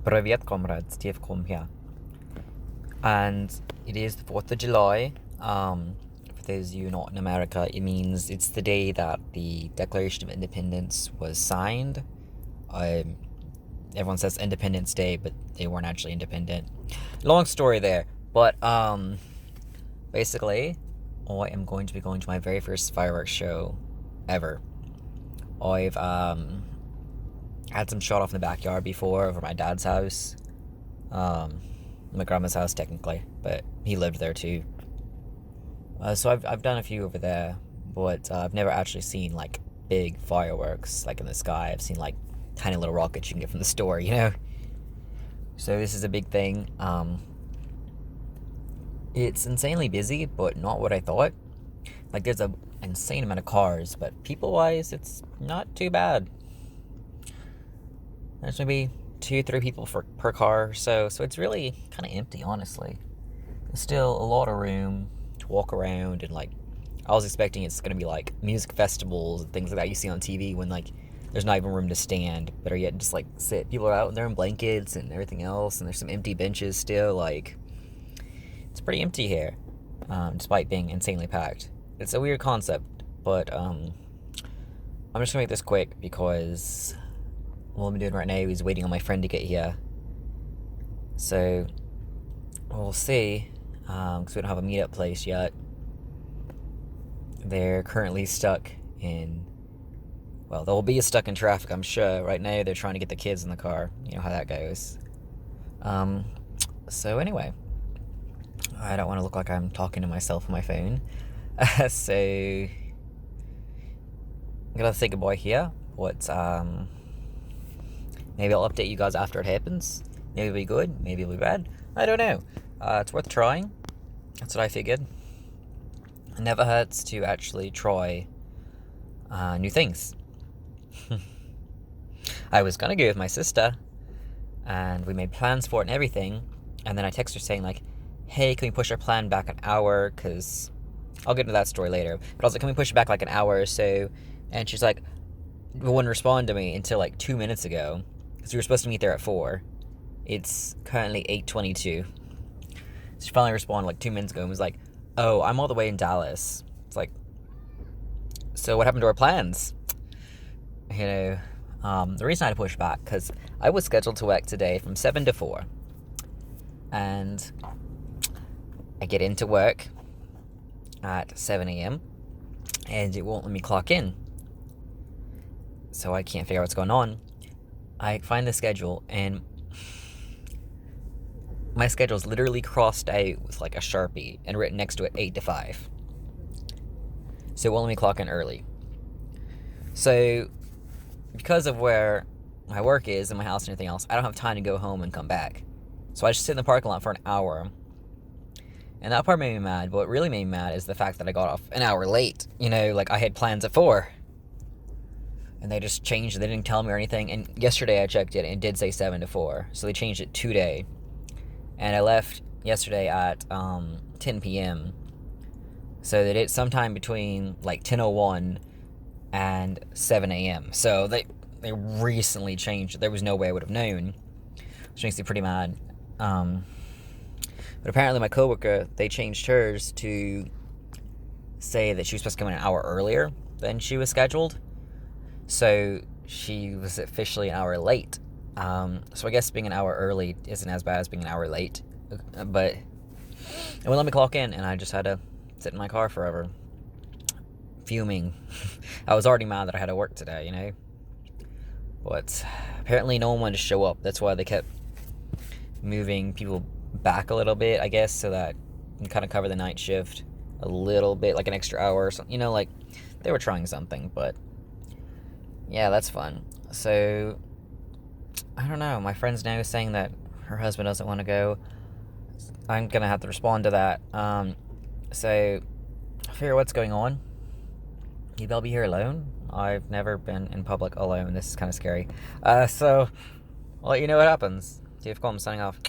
Привет, comrades, TFCom here. And it is the 4th of July. For those of you not in America, it means it's the day that the Declaration of Independence was signed. Um, Everyone says Independence Day, but they weren't actually independent. Long story there. But basically, I am going to be going to my very first fireworks show ever. I've had some shot off in the backyard before over my dad's house. My grandma's house technically, but he lived there too. So I've done a few over there, but I've never actually seen like big fireworks like in the sky. I've seen like tiny little rockets you can get from the store, you know. So this is a big thing. It's insanely busy, but not what I thought. Like there's an insane amount of cars, but people-wise, it's not too bad. There's maybe 2-3 people per car or so it's really kind of empty, honestly. There's still a lot of room to walk around, and like I was expecting it's gonna be like music festivals and things like that you see on TV when like there's not even room to stand, better yet just like sit. People are out there in blankets and everything else, and there's some empty benches still. Like it's pretty empty here, despite being insanely packed. It's a weird concept, but I'm just gonna make this quick because what I'm doing right now is waiting on my friend to get here. So we'll see, because we don't have a meetup place yet. They're currently stuck in, well, they'll be stuck in traffic, I'm sure. Right now they're trying to get the kids in the car. You know how that goes. So anyway, I don't want to look like I'm talking to myself on my phone. So I'm gonna say goodbye here. Maybe I'll update you guys after it happens. Maybe it'll be good, maybe it'll be bad. I don't know. It's worth trying. That's what I figured. It never hurts to actually try new things. I was gonna go with my sister, and we made plans for it and everything. And then I text her saying like, hey, can we push our plan back an hour? Because I'll get into that story later. But I was like, can we push it back like an hour or so? And she's like, wouldn't respond to me until like 2 minutes ago. Because we were supposed to meet there at 4. It's currently 8:22. She finally responded like 2 minutes ago and was like, oh, I'm all the way in Dallas. It's like, so what happened to our plans? You know, the reason I had to push back, because I was scheduled to work today from 7 to 4. And I get into work at 7 a.m. and it won't let me clock in. So I can't figure out what's going on. I find the schedule, and my schedule's literally crossed out with like a Sharpie and written next to it 8 to 5. So it won't let me clock in early. So because of where my work is and my house and everything else, I don't have time to go home and come back. So I just sit in the parking lot for an hour. And that part made me mad. But what really made me mad is the fact that I got off an hour late. You know, like I had plans at 4. And they just changed it. They didn't tell me or anything. And yesterday I checked it and it did say 7 to 4. So they changed it today. And I left yesterday at 10 p.m. So they did sometime between like 10:01 and 7 a.m. So they recently changed it. There was no way I would have known. Which makes me pretty mad. But apparently my coworker, they changed hers to say that she was supposed to come in an hour earlier than she was scheduled. So she was officially an hour late. So I guess being an hour early isn't as bad as being an hour late. But it wouldn't let me clock in, and I just had to sit in my car forever. Fuming. I was already mad that I had to work today, you know? But apparently no one wanted to show up. That's why they kept moving people back a little bit, I guess, so that you can kind of cover the night shift a little bit, like an extra hour or something. You know, like they were trying something, but yeah, that's fun. So I don't know. My friend's now saying that her husband doesn't want to go. I'm gonna have to respond to that. So I figure what's going on. Maybe I'll be here alone. I've never been in public alone. This is kind of scary. So I'll let you know what happens. TFCom signing off.